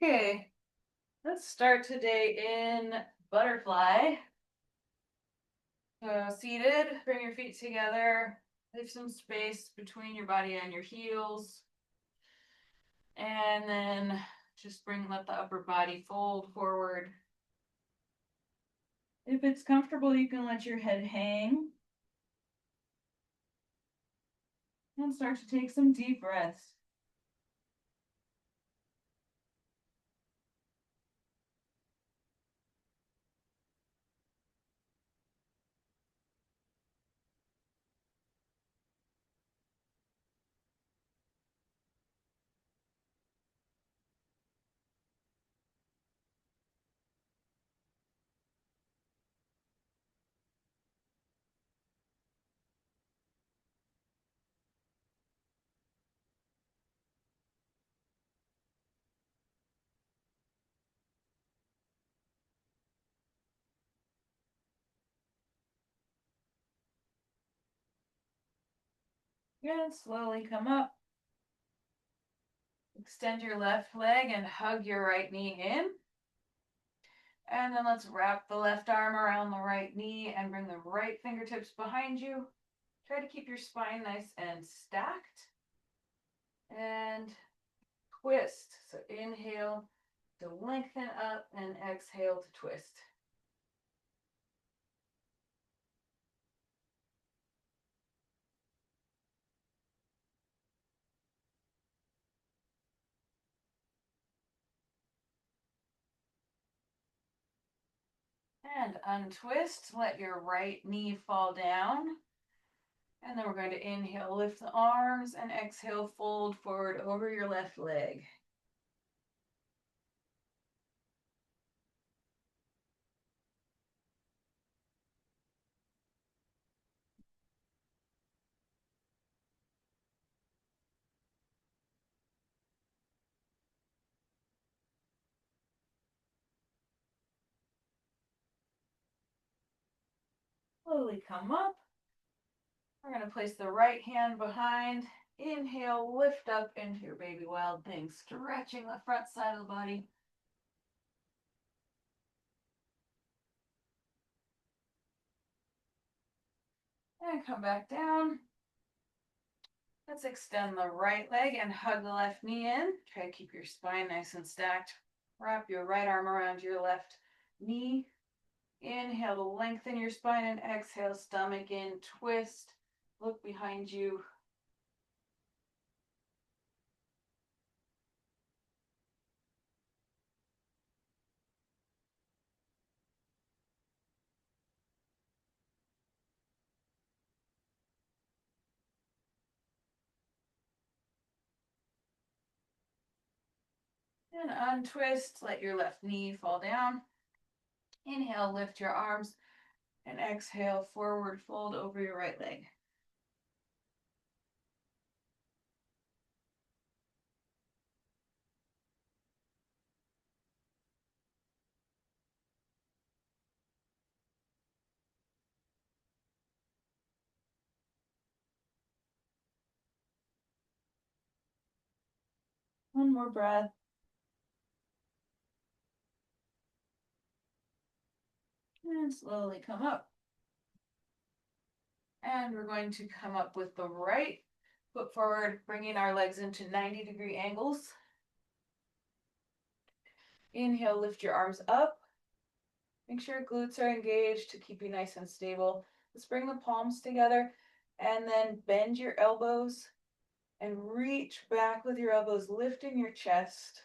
Okay, let's start today in butterfly. So seated, bring your feet together, leave some space between your body and your heels, and then just let the upper body fold forward. If it's comfortable, you can let your head hang and start to take some deep breaths. Good, slowly come up. Extend your left leg and hug your right knee in. And then let's wrap the left arm around the right knee and bring the right fingertips behind you. Try to keep your spine nice and stacked. And twist. So inhale to lengthen up and exhale to twist. And untwist. Let your right knee fall down. And then we're going to inhale, lift the arms, and exhale, fold forward over your left leg. Slowly come up. We're going to place the right hand behind. Inhale, lift up into your baby wild thing, stretching the front side of the body. And come back down. Let's extend the right leg and hug the left knee in. Try to keep your spine nice and stacked. Wrap your right arm around your left knee. Inhale to lengthen your spine and exhale, stomach in, twist. Look behind you. And untwist. Let your left knee fall down. Inhale, lift your arms. And exhale, forward fold over your right leg. One more breath. And slowly come up. And we're going to come up with the right foot forward, bringing our legs into 90-degree angles. Inhale, lift your arms up. Make sure your glutes are engaged to keep you nice and stable. Let's bring the palms together and then bend your elbows and reach back with your elbows, lifting your chest.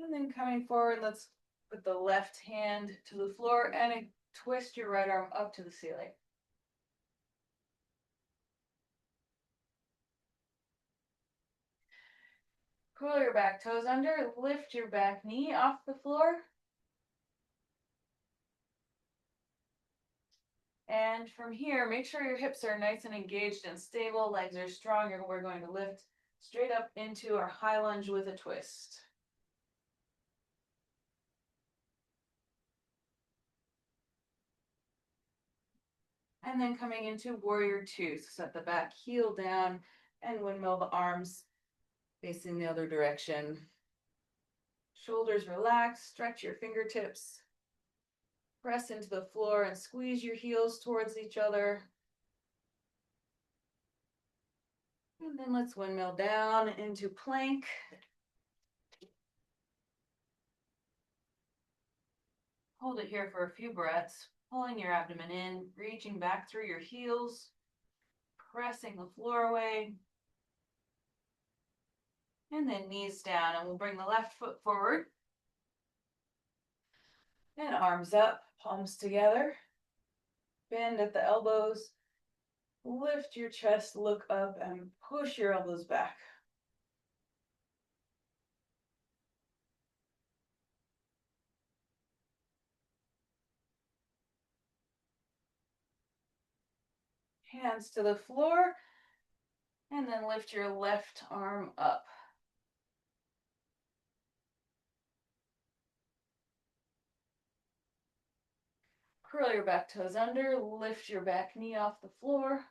And then coming forward, let's put the left hand to the floor and twist your right arm up to the ceiling. Curl your back toes under, lift your back knee off the floor. And from here, make sure your hips are nice and engaged and stable, legs are strong, and we're going to lift straight up into our high lunge with a twist. And then coming into warrior two. So set the back heel down and windmill the arms facing the other direction. Shoulders relaxed, stretch your fingertips. Press into the floor and squeeze your heels towards each other. And then let's windmill down into plank. Hold it here for a few breaths, pulling your abdomen in, reaching back through your heels, pressing the floor away. And then knees down, and we'll bring the left foot forward. And arms up, palms together. Bend at the elbows. Lift your chest, look up, and push your elbows back. Hands to the floor, and then lift your left arm up. Curl your back toes under, lift your back knee off the floor.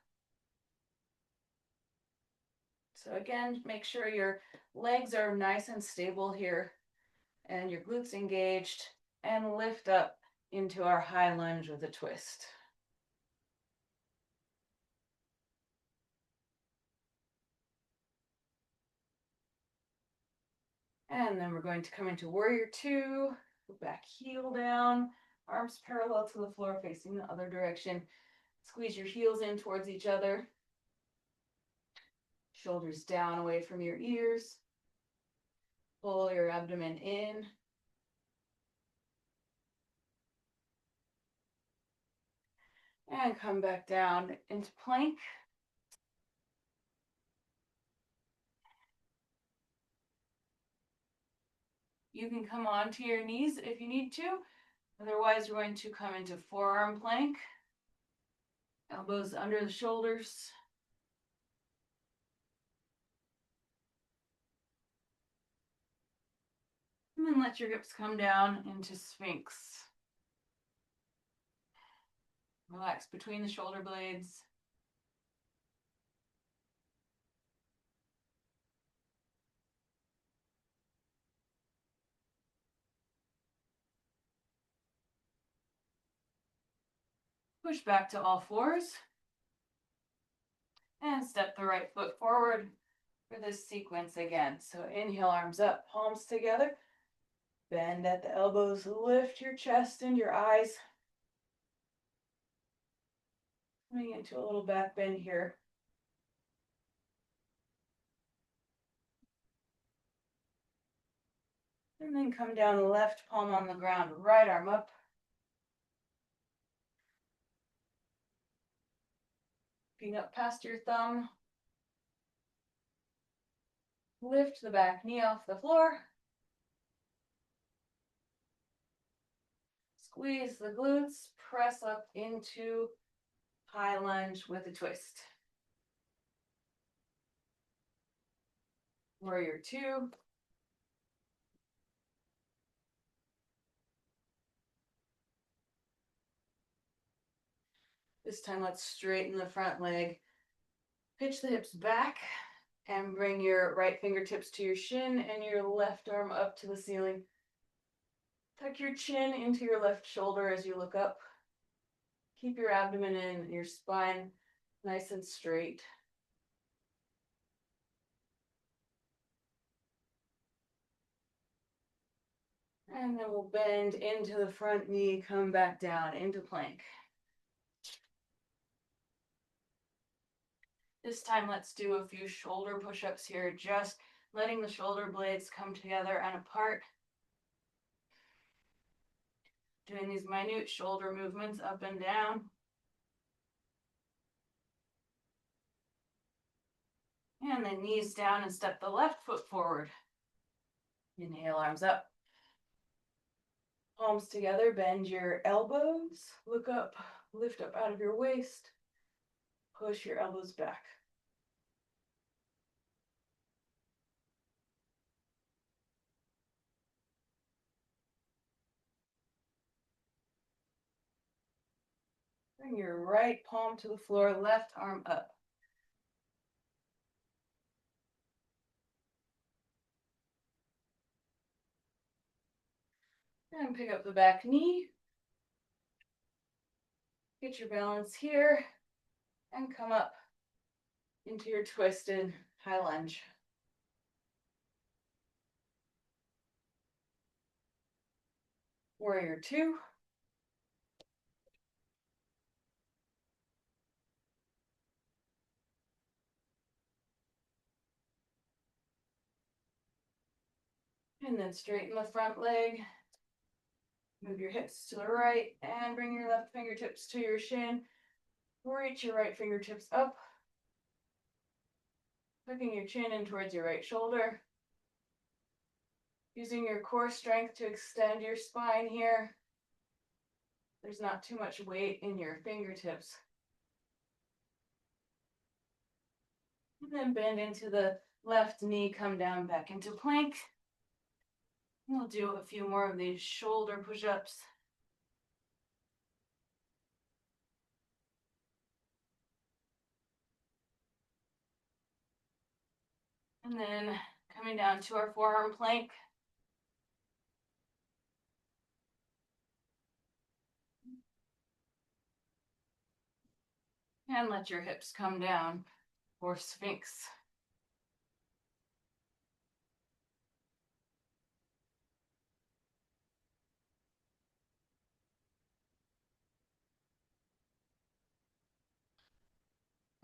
So again, make sure your legs are nice and stable here and your glutes engaged, and lift up into our high lunge with a twist. And then we're going to come into warrior two, back heel down, arms parallel to the floor facing the other direction. Squeeze your heels in towards each other. Shoulders down away from your ears. Pull your abdomen in. And come back down into plank. You can come onto your knees if you need to. Otherwise, we're going to come into forearm plank. Elbows under the shoulders. And then let your hips come down into sphinx. Relax between the shoulder blades. Push back to all fours. And step the right foot forward for this sequence again. So inhale, arms up, palms together. Bend at the elbows, lift your chest and your eyes. Coming into a little back bend here. And then come down, left palm on the ground, right arm up. Looking up past your thumb. Lift the back knee off the floor. Squeeze the glutes, press up into high lunge with a twist. Warrior two. This time let's straighten the front leg. Pitch the hips back and bring your right fingertips to your shin and your left arm up to the ceiling. Tuck your chin into your left shoulder as you look up. Keep your abdomen in and your spine nice and straight. And then we'll bend into the front knee, come back down into plank. This time, let's do a few shoulder push-ups here, just letting the shoulder blades come together and apart. Doing these minute shoulder movements up and down. And then knees down and step the left foot forward. Inhale, arms up. Palms together, bend your elbows, look up, lift up out of your waist. Push your elbows back. Bring your right palm to the floor, left arm up. And pick up the back knee. Get your balance here and come up into your twisted high lunge. Warrior two. And then straighten the front leg. Move your hips to the right and bring your left fingertips to your shin. Reach your right fingertips up. Hooking your chin in towards your right shoulder. Using your core strength to extend your spine here. There's not too much weight in your fingertips. And then bend into the left knee, come down back into plank. We'll do a few more of these shoulder push-ups. And then coming down to our forearm plank. And let your hips come down for sphinx.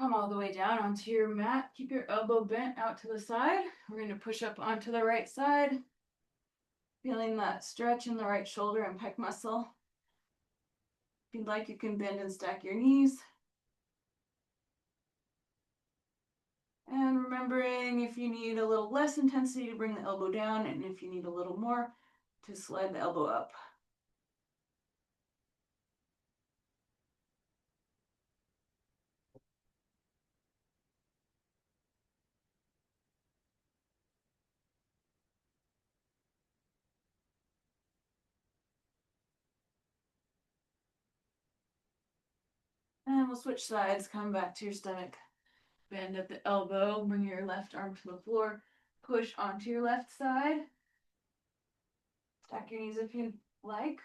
Come all the way down onto your mat. Keep your elbow bent out to the side. We're going to push up onto the right side. Feeling that stretch in the right shoulder and pec muscle. If you'd like, you can bend and stack your knees. And remembering if you need a little less intensity to bring the elbow down, and if you need a little more to slide the elbow up. And we'll switch sides, come back to your stomach. Bend at the elbow, bring your left arm to the floor, push onto your left side. Stack your knees if you like.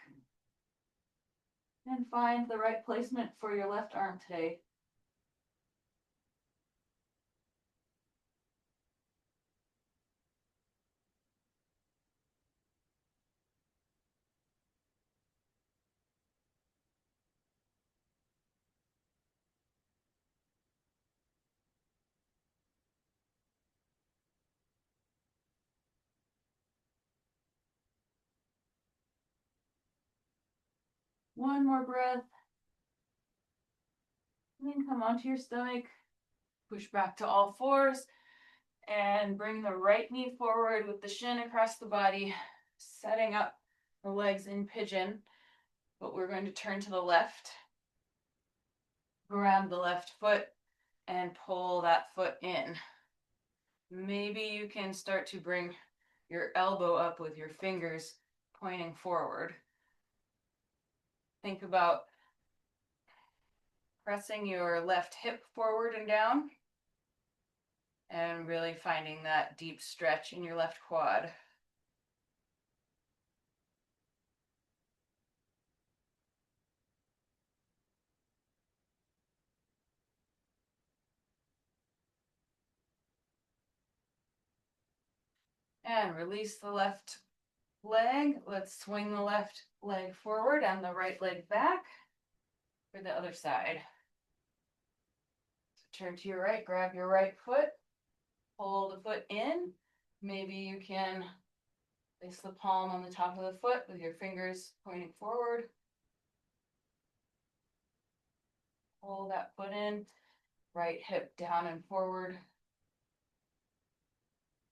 And find the right placement for your left arm today. One more breath. And then come onto your stomach. Push back to all fours. And bring the right knee forward with the shin across the body. Setting up the legs in pigeon. But we're going to turn to the left. Grab the left foot and pull that foot in. Maybe you can start to bring your elbow up with your fingers pointing forward. Think about pressing your left hip forward and down and really finding that deep stretch in your left quad. And release the left leg. Let's swing the left leg forward and the right leg back for the other side. So turn to your right, grab your right foot, pull the foot in. Maybe you can place the palm on the top of the foot with your fingers pointing forward. Pull that foot in, right hip down and forward.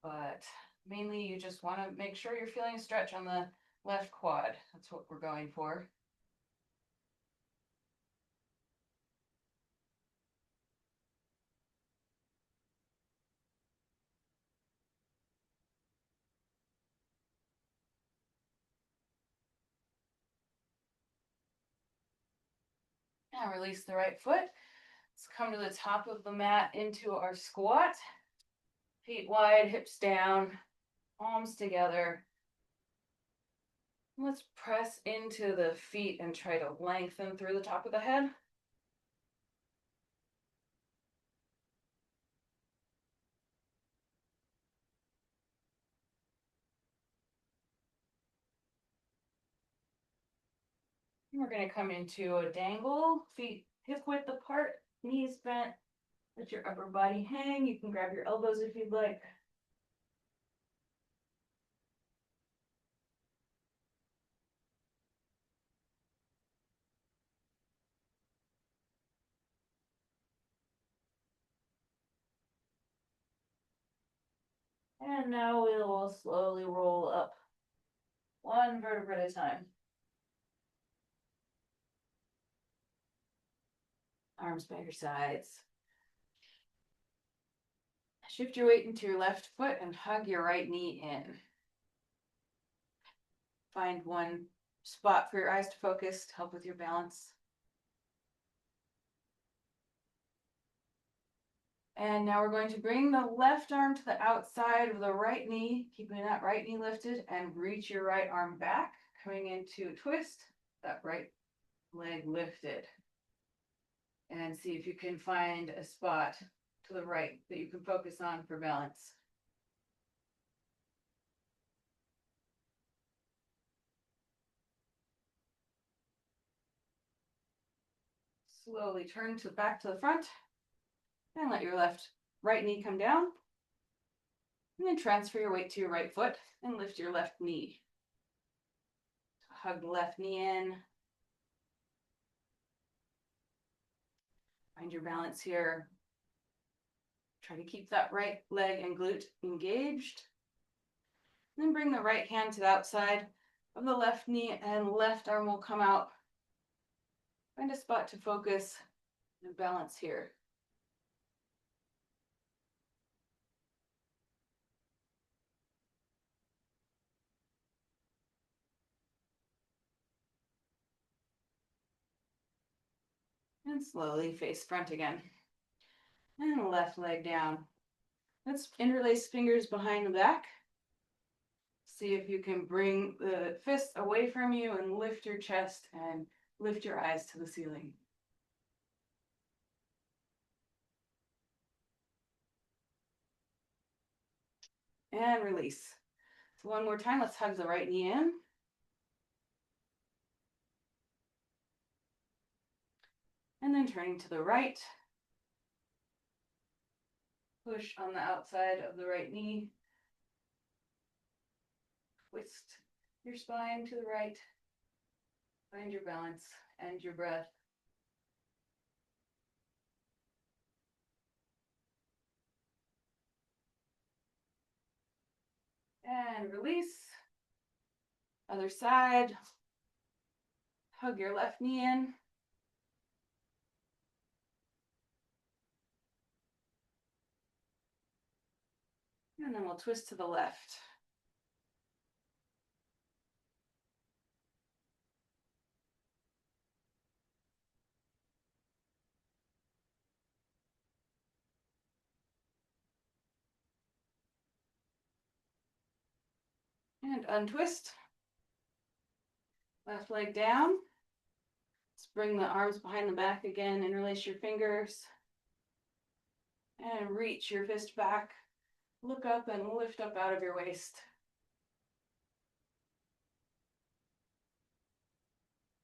But mainly you just want to make sure you're feeling a stretch on the left quad. That's what we're going for. And release the right foot. Let's come to the top of the mat into our squat. Feet wide, hips down, palms together. Let's press into the feet and try to lengthen through the top of the head. We're going to come into a dangle, feet hip width apart, knees bent. Let your upper body hang. You can grab your elbows if you'd like. And now we will slowly roll up, one vertebra at a time. Arms by your sides. Shift your weight into your left foot and hug your right knee in. Find one spot for your eyes to focus to help with your balance. And now we're going to bring the left arm to the outside of the right knee, keeping that right knee lifted, and reach your right arm back, coming into a twist, that right leg lifted. And see if you can find a spot to the right that you can focus on for balance. Slowly turn back to the front and let your right knee come down. And then transfer your weight to your right foot and lift your left knee. Hug the left knee in. Find your balance here. Try to keep that right leg and glute engaged. Then bring the right hand to the outside of the left knee and left arm will come out. Find a spot to focus and balance here. And slowly face front again. And left leg down. Let's interlace fingers behind the back. See if you can bring the fists away from you and lift your chest and lift your eyes to the ceiling. And release. So one more time, let's hug the right knee in. And then turning to the right. Push on the outside of the right knee. Twist your spine to the right. Find your balance and your breath. And release. Other side. Hug your left knee in. And then we'll twist to the left. And untwist. Left leg down. Let's bring the arms behind the back again, interlace your fingers. And reach your fist back. Look up and lift up out of your waist.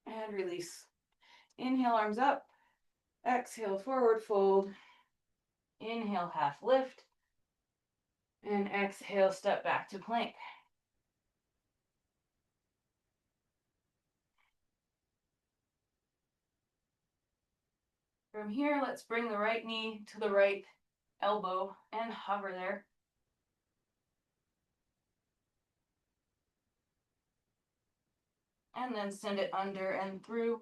And release. Inhale, arms up. Exhale, forward fold. Inhale, half lift. And exhale, step back to plank. From here, let's bring the right knee to the right elbow and hover there. And then send it under and through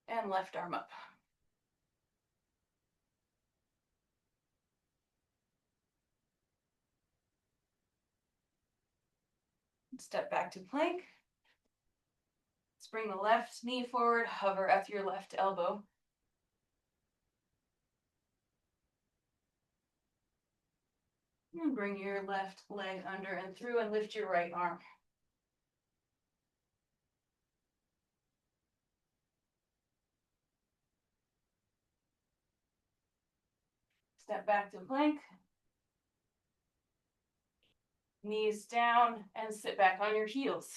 and left arm up. Step back to plank. Let's bring the left knee forward, hover at your left elbow. And bring your left leg under and through and lift your right arm. Step back to plank. Knees down and sit back on your heels.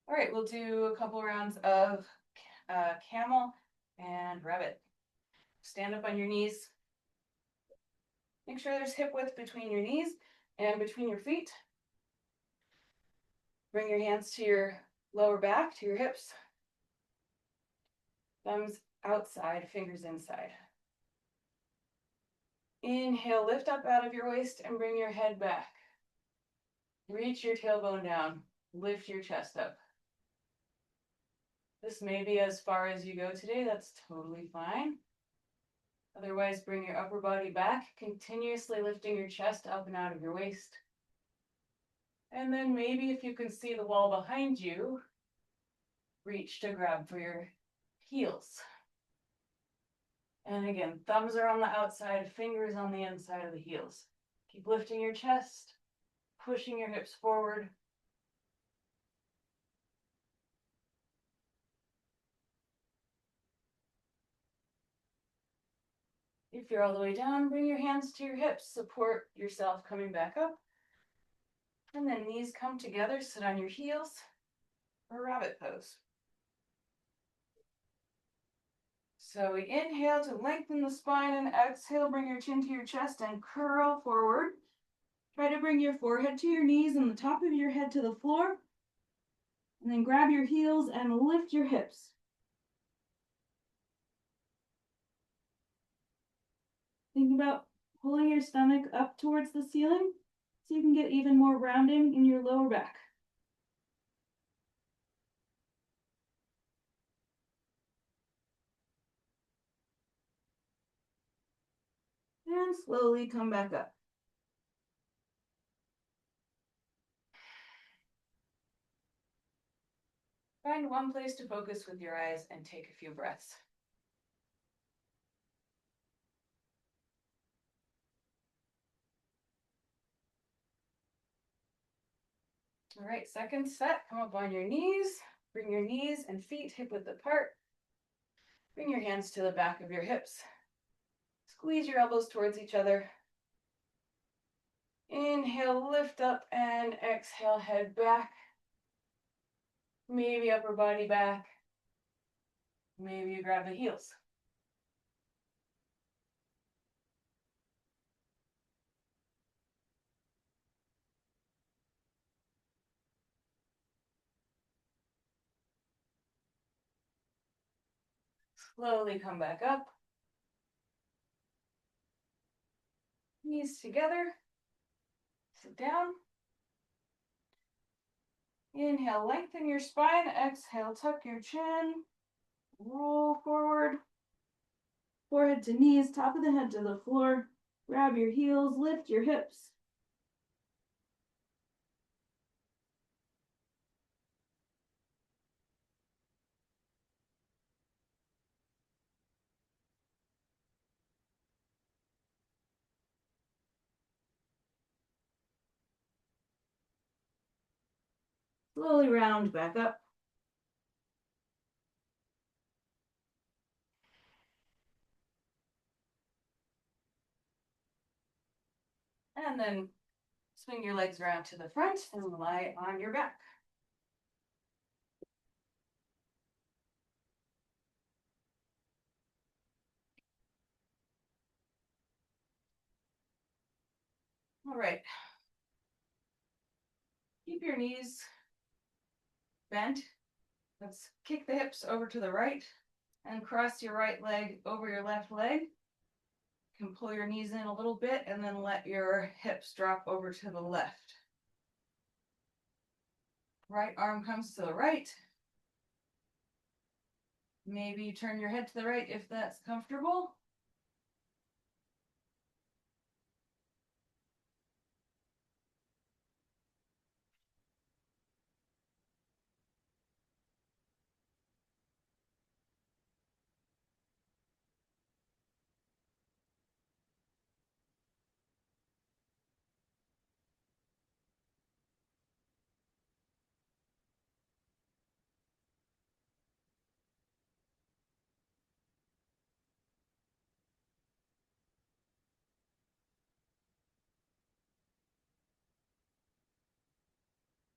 All right, we'll do a couple rounds of camel and rabbit. Stand up on your knees. Make sure there's hip width between your knees and between your feet. Bring your hands to your lower back, to your hips. Thumbs outside, fingers inside. Inhale, lift up out of your waist and bring your head back. Reach your tailbone down, lift your chest up. This may be as far as you go today, that's totally fine. Otherwise, bring your upper body back, continuously lifting your chest up and out of your waist. And then maybe if you can see the wall behind you, reach to grab for your heels. And again, thumbs are on the outside, fingers on the inside of the heels. Keep lifting your chest, pushing your hips forward. If you're all the way down, bring your hands to your hips, support yourself coming back up. And then knees come together, sit on your heels for rabbit pose. So we inhale to lengthen the spine and exhale, bring your chin to your chest and curl forward. Try to bring your forehead to your knees and the top of your head to the floor. And then grab your heels and lift your hips. Think about pulling your stomach up towards the ceiling so you can get even more rounding in your lower back. And slowly come back up. Find one place to focus with your eyes and take a few breaths. All right, second set, come up on your knees. Bring your knees and feet hip width apart. Bring your hands to the back of your hips. Squeeze your elbows towards each other. Inhale, lift up, and exhale, head back. Maybe upper body back. Maybe you grab the heels. Slowly come back up. Knees together. Sit down. Inhale, lengthen your spine. Exhale, tuck your chin. Roll forward. Forehead to knees, top of the head to the floor. Grab your heels, lift your hips. Slowly round back up. And then swing your legs around to the front and lie on your back. All right. Keep your knees bent. Let's kick the hips over to the right and cross your right leg over your left leg. You can pull your knees in a little bit and then let your hips drop over to the left. Right arm comes to the right. Maybe you turn your head to the right if that's comfortable.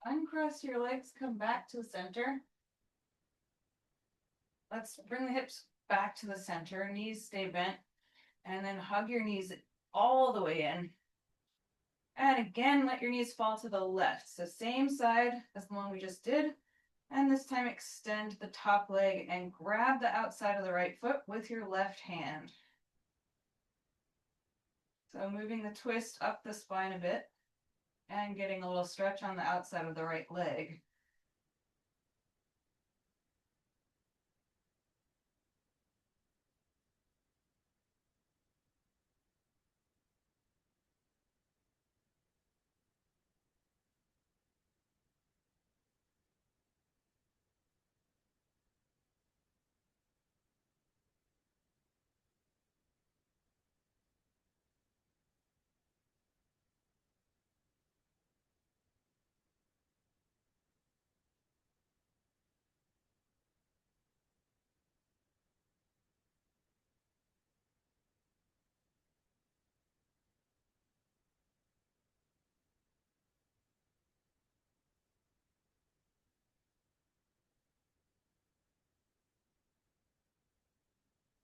Uncross your legs, come back to the center. Let's bring the hips back to the center, knees stay bent, and then hug your knees all the way in. And again, let your knees fall to the left. So same side as the one we just did. And this time extend the top leg and grab the outside of the right foot with your left hand. So moving the twist up the spine a bit and getting a little stretch on the outside of the right leg.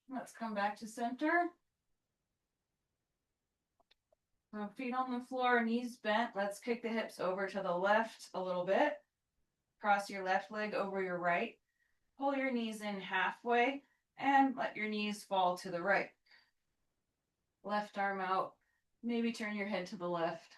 Let's come back to center. So feet on the floor, knees bent. Let's kick the hips over to the left a little bit. Cross your left leg over your right. Pull your knees in halfway and let your knees fall to the right. Left arm out. Maybe turn your head to the left.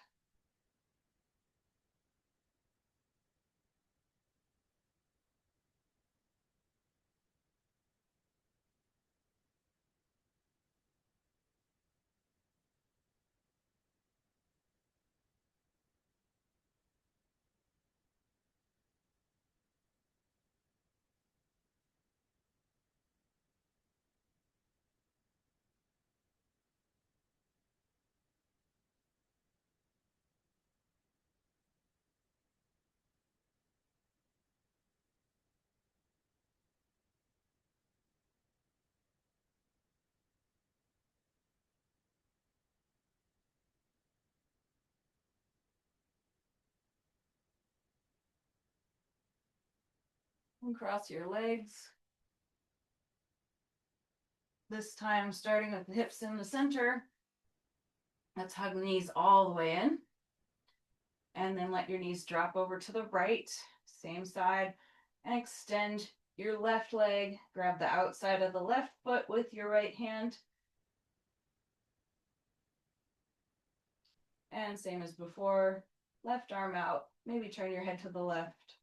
And cross your legs. This time starting with the hips in the center. Let's hug the knees all the way in. And then let your knees drop over to the right, same side, and extend your left leg. Grab the outside of the left foot with your right hand. And same as before, left arm out. Maybe turn your head to the left.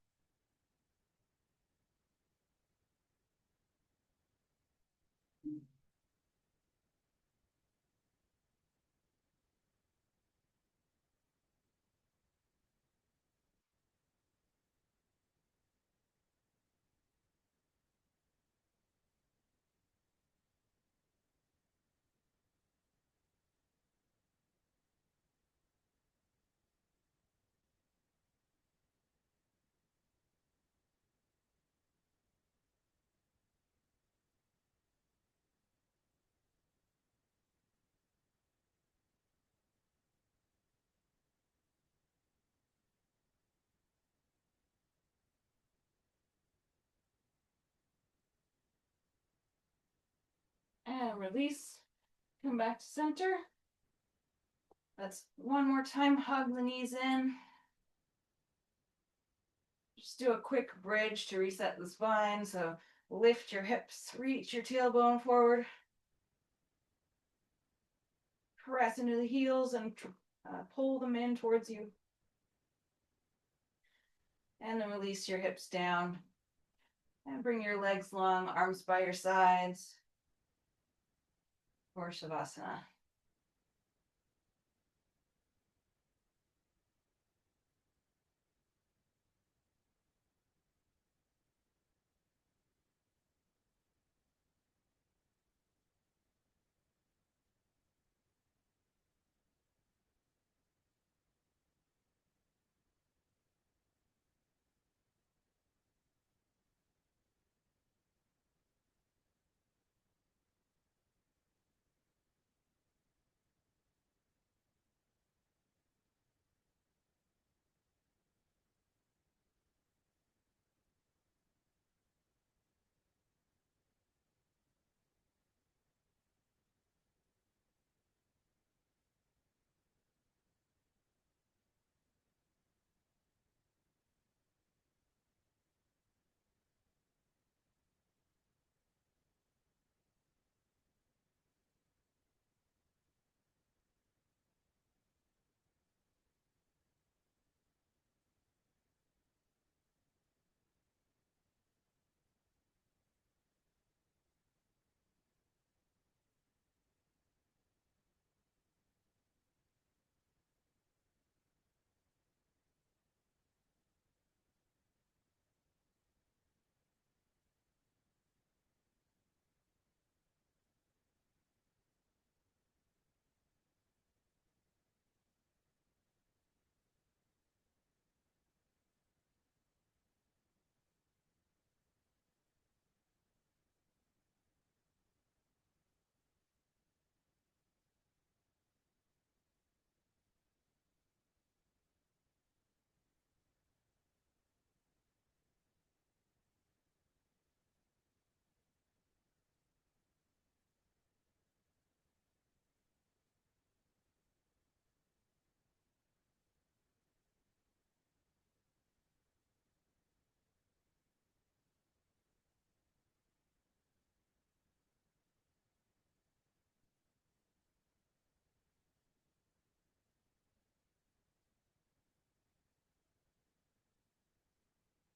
And release. Come back to center. Let's one more time hug the knees in. Just do a quick bridge to reset the spine. So lift your hips, reach your tailbone forward. Press into the heels and pull them in towards you. And then release your hips down. And bring your legs long, arms by your sides. For Shavasana.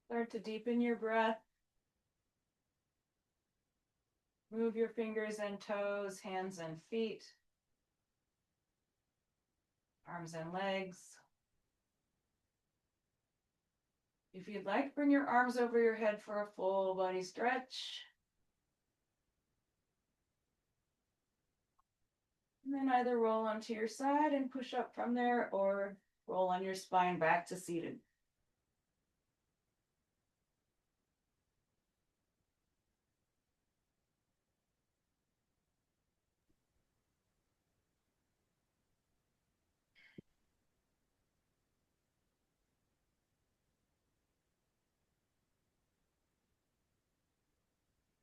Start to deepen your breath. Move your fingers and toes, hands and feet, arms and legs. If you'd like, bring your arms over your head for a full body stretch. And then either roll onto your side and push up from there, or roll on your spine back to seated.